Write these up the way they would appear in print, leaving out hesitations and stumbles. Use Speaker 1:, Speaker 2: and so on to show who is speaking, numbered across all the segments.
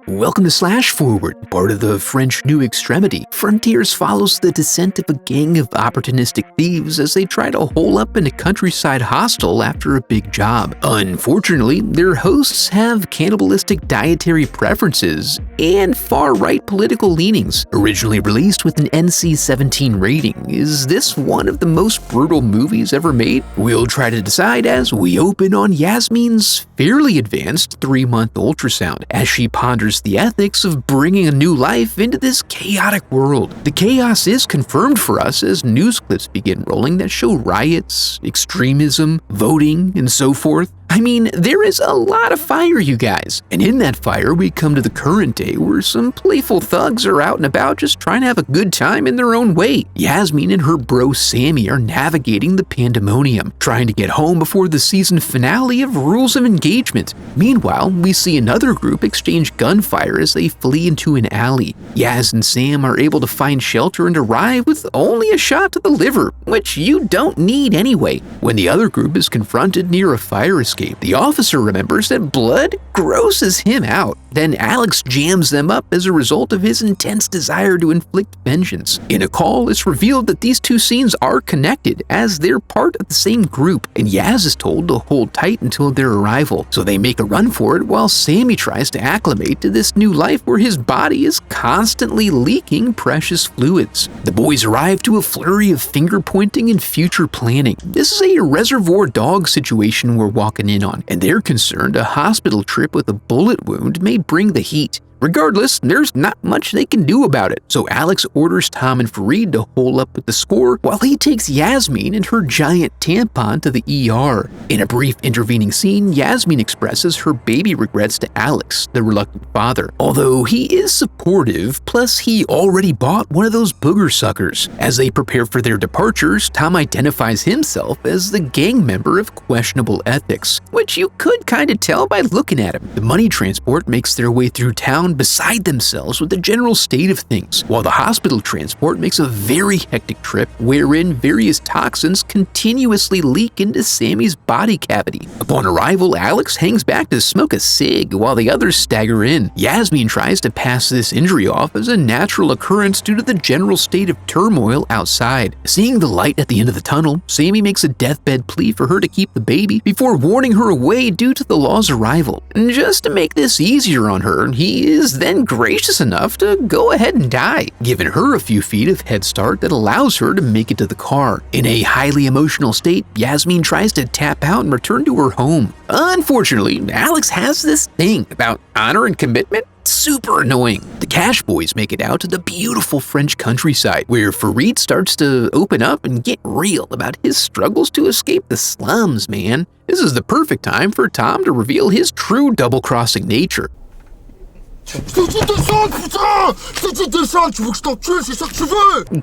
Speaker 1: Welcome to Slash Forward, part of the French New Extremity. Frontiers follows the descent of a gang of opportunistic thieves as they try to hole up in a countryside hostel after a big job. Unfortunately, their hosts have cannibalistic dietary preferences and far-right political leanings. Originally released with an NC-17 rating, is this one of the most brutal movies ever made? We'll try to decide as we open on Yasmine's fairly advanced 3-month ultrasound as she ponders the ethics of bringing a new life into this chaotic world. The chaos is confirmed for us as news clips begin rolling that show riots, extremism, voting, and so forth. I mean, there is a lot of fire, you guys. And in that fire, we come to the current day where some playful thugs are out and about just trying to have a good time in their own way. Yasmine and her bro Sammy are navigating the pandemonium, trying to get home before the season finale of Rules of Engagement. Meanwhile, we see another group exchange gunfire as they flee into an alley. Yaz and Sam are able to find shelter and arrive with only a shot to the liver, which you don't need anyway. When the other group is confronted near a fire escape, the officer remembers that blood grosses him out. Then Alex jams them up as a result of his intense desire to inflict vengeance. In a call, it's revealed that these two scenes are connected as they're part of the same group, and Yaz is told to hold tight until their arrival, so they make a run for it while Sammy tries to acclimate to this new life where his body is constantly leaking precious fluids. The boys arrive to a flurry of finger-pointing and future planning. This is a Reservoir Dogs situation we're walking in on, and they're concerned a hospital trip with a bullet wound may bring the heat. Regardless, there's not much they can do about it, so Alex orders Tom and Fareed to hole up with the score while he takes Yasmine and her giant tampon to the ER. In a brief intervening scene, Yasmine expresses her baby regrets to Alex, the reluctant father, although he is supportive, plus he already bought one of those booger suckers. As they prepare for their departures, Tom identifies himself as the gang member of questionable ethics, which you could kinda tell by looking at him. The money transport makes their way through town beside themselves with the general state of things, while the hospital transport makes a very hectic trip wherein various toxins continuously leak into Sammy's body cavity. Upon arrival, Alex hangs back to smoke a cig while the others stagger in. Yasmine tries to pass this injury off as a natural occurrence due to the general state of turmoil outside. Seeing the light at the end of the tunnel, Sammy makes a deathbed plea for her to keep the baby before warning her away due to the law's arrival. And just to make this easier on her, he is then gracious enough to go ahead and die, giving her a few feet of head start that allows her to make it to the car. In a highly emotional state, Yasmine tries to tap out and return to her home. Unfortunately, Alex has this thing about honor and commitment. Super annoying. The Cash Boys make it out to the beautiful French countryside, where Fareed starts to open up and get real about his struggles to escape the slums, man. This is the perfect time for Tom to reveal his true double-crossing nature.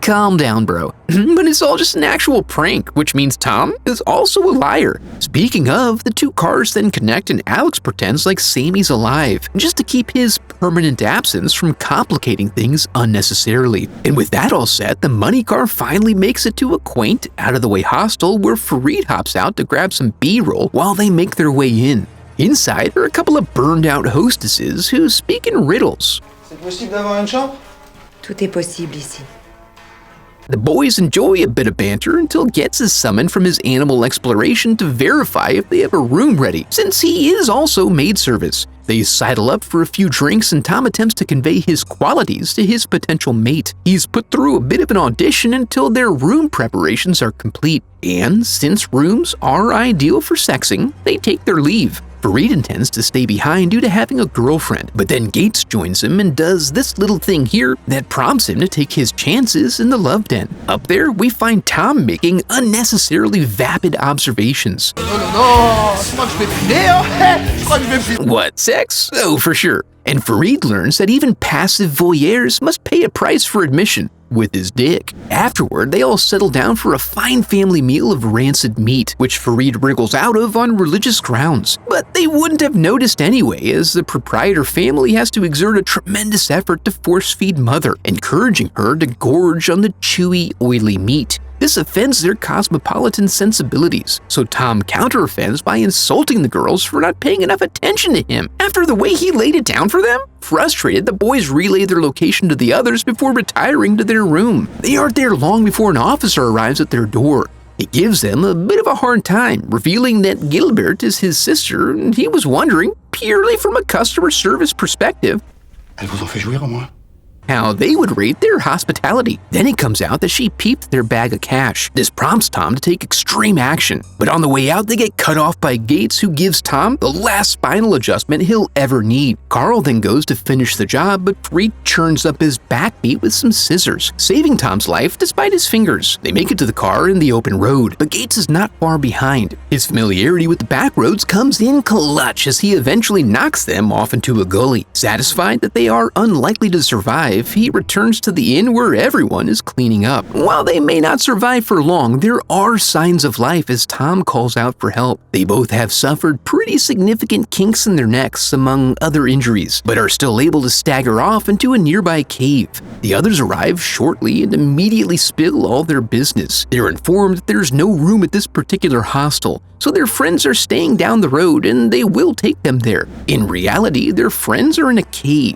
Speaker 1: Calm down, bro. But it's all just an actual prank, which means Tom is also a liar. Speaking of, the two cars then connect and Alex pretends like Sammy's alive, just to keep his permanent absence from complicating things unnecessarily. And with that all set, the money car finally makes it to a quaint, out-of-the-way hostel where Fareed hops out to grab some B-roll while they make their way in. Inside are a couple of burned-out hostesses who speak in riddles.
Speaker 2: C'est possible d'avoir une chambre?
Speaker 3: Tout est possible ici.
Speaker 1: The boys enjoy a bit of banter until Getz is summoned from his animal exploration to verify if they have a room ready, since he is also maid service. They sidle up for a few drinks and Tom attempts to convey his qualities to his potential mate. He's put through a bit of an audition until their room preparations are complete, and since rooms are ideal for sexing, they take their leave. Fareed intends to stay behind due to having a girlfriend, but then Gates joins him and does this little thing here that prompts him to take his chances in the love den. Up there, we find Tom making unnecessarily vapid observations. What, sex? Oh, for sure. And Fareed learns that even passive voyeurs must pay a price for admission, with his dick. Afterward, they all settle down for a fine family meal of rancid meat, which Fareed wriggles out of on religious grounds. But they wouldn't have noticed anyway, as the proprietor family has to exert a tremendous effort to force-feed Mother, encouraging her to gorge on the chewy, oily meat. This offends their cosmopolitan sensibilities, so Tom counteroffends by insulting the girls for not paying enough attention to him after the way he laid it down for them. Frustrated, the boys relay their location to the others before retiring to their room. They aren't there long before an officer arrives at their door. He gives them a bit of a hard time, revealing that Gilbert is his sister, and he was wondering, purely from a customer service perspective,
Speaker 2: Elle vous en fait jouir au moins?
Speaker 1: how they would rate their hospitality. Then it comes out that she peeped their bag of cash. This prompts Tom to take extreme action, but on the way out they get cut off by Gates, who gives Tom the last spinal adjustment he'll ever need. Carl then goes to finish the job, but Fareed churns up his backbeat with some scissors, saving Tom's life despite his fingers. They make it to the car in the open road, but Gates is not far behind. His familiarity with the back roads comes in clutch as he eventually knocks them off into a gully. Satisfied that they are unlikely to survive, he returns to the inn where everyone is cleaning up. While they may not survive for long, there are signs of life as Tom calls out for help. They both have suffered pretty significant kinks in their necks, among other injuries, but are still able to stagger off into a nearby cave. The others arrive shortly and immediately spill all their business. They're informed that there's no room at this particular hostel, so their friends are staying down the road and they will take them there. In reality, their friends are in a cave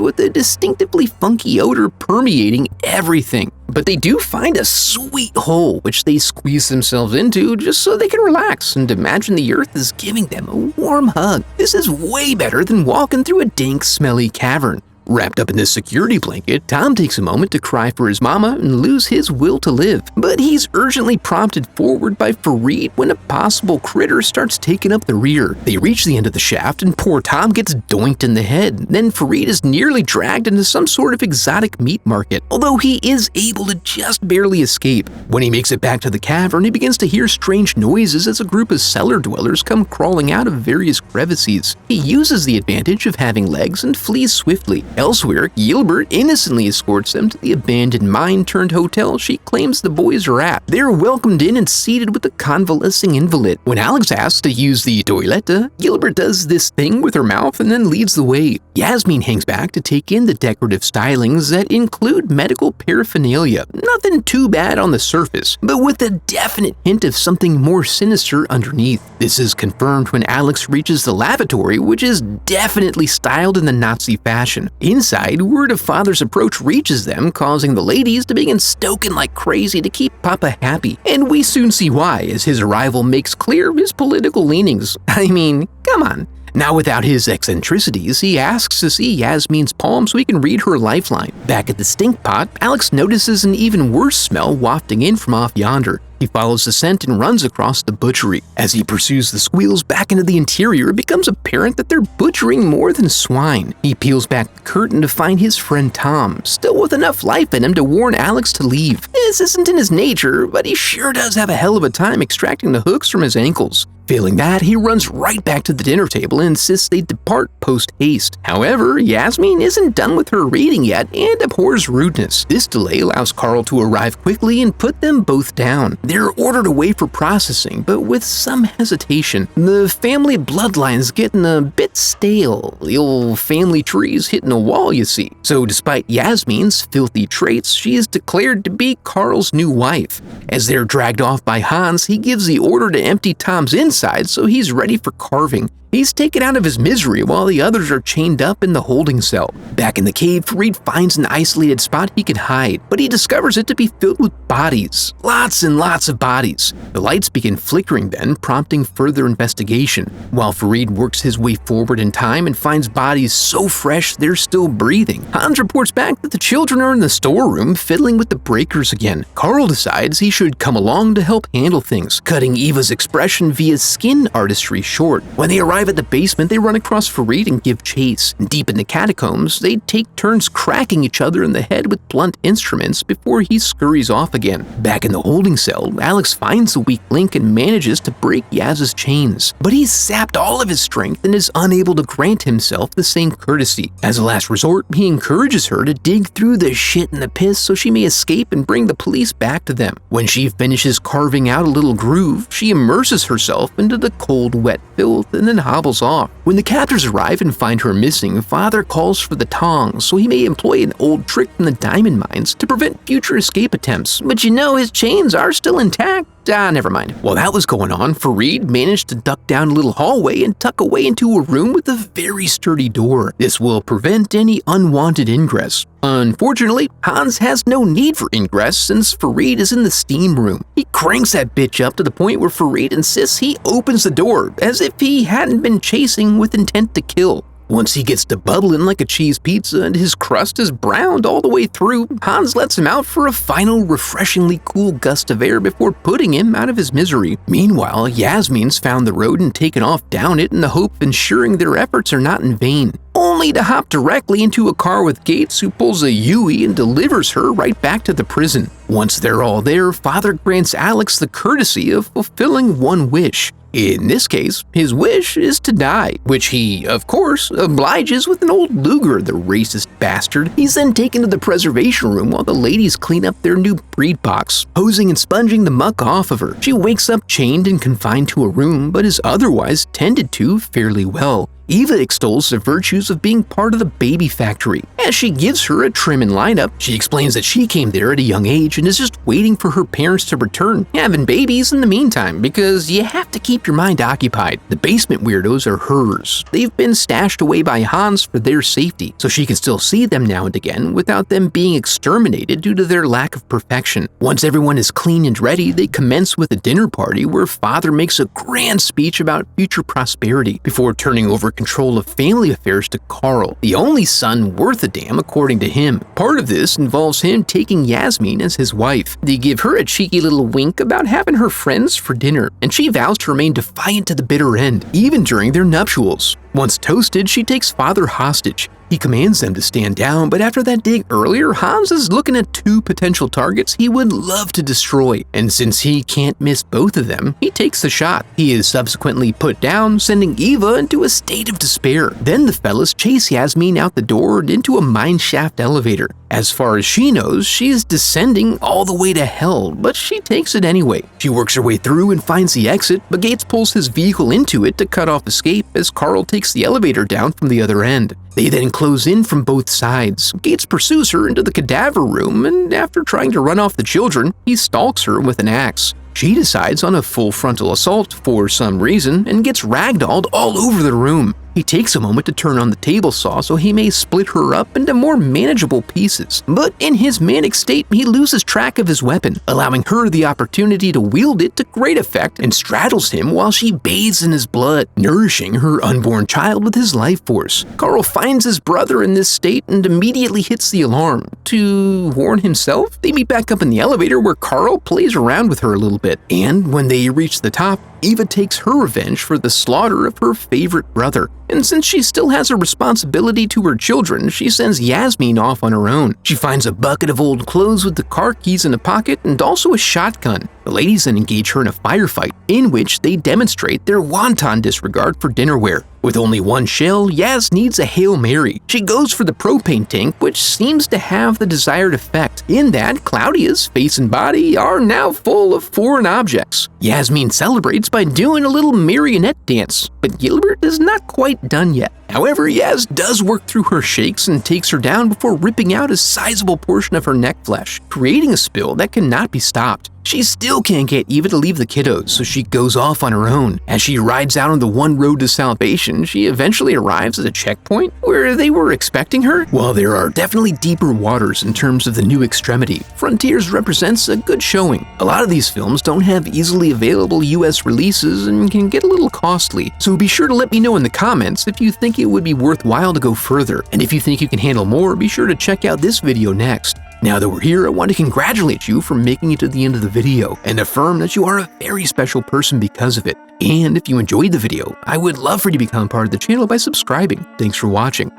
Speaker 1: with a distinctively funky odor permeating everything. But they do find a sweet hole which they squeeze themselves into just so they can relax and imagine the earth is giving them a warm hug. This is way better than walking through a dank, smelly cavern. Wrapped up in this security blanket, Tom takes a moment to cry for his mama and lose his will to live. But he's urgently prompted forward by Fareed when a possible critter starts taking up the rear. They reach the end of the shaft and poor Tom gets doinked in the head. Then Fareed is nearly dragged into some sort of exotic meat market, although he is able to just barely escape. When he makes it back to the cavern, he begins to hear strange noises as a group of cellar dwellers come crawling out of various crevices. He uses the advantage of having legs and flees swiftly. Elsewhere, Gilbert innocently escorts them to the abandoned mine-turned-hotel she claims the boys are at. They're welcomed in and seated with the convalescing invalid. When Alex asks to use the toiletta, Gilbert does this thing with her mouth and then leads the way. Yasmine hangs back to take in the decorative stylings that include medical paraphernalia. Nothing too bad on the surface, but with a definite hint of something more sinister underneath. This is confirmed when Alex reaches the lavatory, which is definitely styled in the Nazi fashion. Inside, word of father's approach reaches them, causing the ladies to begin stoking like crazy to keep Papa happy. And we soon see why, as his arrival makes clear his political leanings. I mean, come on. Now without his eccentricities, he asks to see Yasmine's palm so he can read her lifeline. Back at the stink pot, Alex notices an even worse smell wafting in from off yonder. He follows the scent and runs across the butchery. As he pursues the squeals back into the interior, it becomes apparent that they're butchering more than swine. He peels back the curtain to find his friend Tom, still with enough life in him to warn Alex to leave. This isn't in his nature, but he sure does have a hell of a time extracting the hooks from his ankles. Failing that, he runs right back to the dinner table and insists they depart post-haste. However, Yasmine isn't done with her reading yet and abhors rudeness. This delay allows Carl to arrive quickly and put them both down. They're ordered away for processing, but with some hesitation. The family bloodline's getting a bit stale. The old family tree's hitting a wall, you see. So despite Yasmine's filthy traits, she is declared to be Carl's new wife. As they're dragged off by Hans, he gives the order to empty Tom's inside so he's ready for carving. He's taken out of his misery while the others are chained up in the holding cell. Back in the cave, Fareed finds an isolated spot he can hide, but he discovers it to be filled with bodies. Lots and lots of bodies. The lights begin flickering then, prompting further investigation. While Fareed works his way forward in time and finds bodies so fresh they're still breathing, Hans reports back that the children are in the storeroom fiddling with the breakers again. Carl decides he should come along to help handle things, cutting Eva's expression via skin artistry short. When they arrive at the basement, they run across Fareed and give chase. Deep in the catacombs, they take turns cracking each other in the head with blunt instruments before he scurries off again. Back in the holding cell, Alex finds the weak link and manages to break Yaz's chains. But he's sapped all of his strength and is unable to grant himself the same courtesy. As a last resort, he encourages her to dig through the shit and the piss so she may escape and bring the police back to them. When she finishes carving out a little groove, she immerses herself into the cold, wet filth and then hobbles off. When the captors arrive and find her missing, Father calls for the tongs so he may employ an old trick from the diamond mines to prevent future escape attempts. But you know his chains are still intact. Never mind. While that was going on, Farid managed to duck down a little hallway and tuck away into a room with a very sturdy door. This will prevent any unwanted ingress. Unfortunately, Hans has no need for ingress since Farid is in the steam room. He cranks that bitch up to the point where Farid insists he opens the door, as if he hadn't been chasing with intent to kill. Once he gets to bubbling like a cheese pizza and his crust is browned all the way through, Hans lets him out for a final refreshingly cool gust of air before putting him out of his misery. Meanwhile, Yasmine's found the road and taken off down it in the hope of ensuring their efforts are not in vain, only to hop directly into a car with Gates, who pulls a Yui and delivers her right back to the prison. Once they're all there, Father grants Alex the courtesy of fulfilling one wish. In this case, his wish is to die, which he, of course, obliges with an old Luger, the racist bastard. He's then taken to the preservation room while the ladies clean up their new breed box, hosing and sponging the muck off of her. She wakes up chained and confined to a room, but is otherwise tended to fairly well. Eva extols the virtues of being part of the baby factory. As she gives her a trim and lineup, she explains that she came there at a young age and is just waiting for her parents to return, having babies in the meantime, because you have to keep your mind occupied. The basement weirdos are hers. They've been stashed away by Hans for their safety, so she can still see them now and again without them being exterminated due to their lack of perfection. Once everyone is clean and ready, they commence with a dinner party where Father makes a grand speech about future prosperity before turning over control of family affairs to Carl, the only son worth a damn according to him. Part of this involves him taking Yasmine as his wife. They give her a cheeky little wink about having her friends for dinner, and she vows to remain defiant to the bitter end, even during their nuptials. Once toasted, she takes Father hostage. He commands them to stand down, but after that dig earlier, Hans is looking at two potential targets he would love to destroy, and since he can't miss both of them, he takes the shot. He is subsequently put down, sending Eva into a state of despair. Then the fellas chase Yasmine out the door and into a mineshaft elevator. As far as she knows, she is descending all the way to hell, but she takes it anyway. She works her way through and finds the exit, but Gates pulls his vehicle into it to cut off escape as Carl takes the elevator down from the other end. They then close in from both sides. Gates pursues her into the cadaver room, and after trying to run off the children, he stalks her with an axe. She decides on a full frontal assault for some reason and gets ragdolled all over the room. He takes a moment to turn on the table saw so he may split her up into more manageable pieces. But in his manic state, he loses track of his weapon, allowing her the opportunity to wield it to great effect and straddles him while she bathes in his blood, nourishing her unborn child with his life force. Carl finds his brother in this state and immediately hits the alarm. To warn himself, they meet back up in the elevator where Carl plays around with her a little bit. And when they reach the top, Eva takes her revenge for the slaughter of her favorite brother. And since she still has a responsibility to her children, she sends Yasmine off on her own. She finds a bucket of old clothes with the car keys in a pocket and also a shotgun. The ladies then engage her in a firefight, in which they demonstrate their wanton disregard for dinnerware. With only one shell, Yaz needs a Hail Mary. She goes for the propane tank, which seems to have the desired effect, in that Claudia's face and body are now full of foreign objects. Yasmine celebrates by doing a little marionette dance, but Gilbert is not quite done yet. However, Yaz does work through her shakes and takes her down before ripping out a sizable portion of her neck flesh, creating a spill that cannot be stopped. She still can't get Eva to leave the kiddos, so she goes off on her own. As she rides out on the one road to salvation, she eventually arrives at a checkpoint where they were expecting her. While there are definitely deeper waters in terms of the new extremity, Frontiers represents a good showing. A lot of these films don't have easily available US releases and can get a little costly, so be sure to let me know in the comments if you think it would be worthwhile to go further. And if you think you can handle more, be sure to check out this video next. Now that we're here, I want to congratulate you for making it to the end of the video and affirm that you are a very special person because of it. And if you enjoyed the video, I would love for you to become part of the channel by subscribing. Thanks for watching.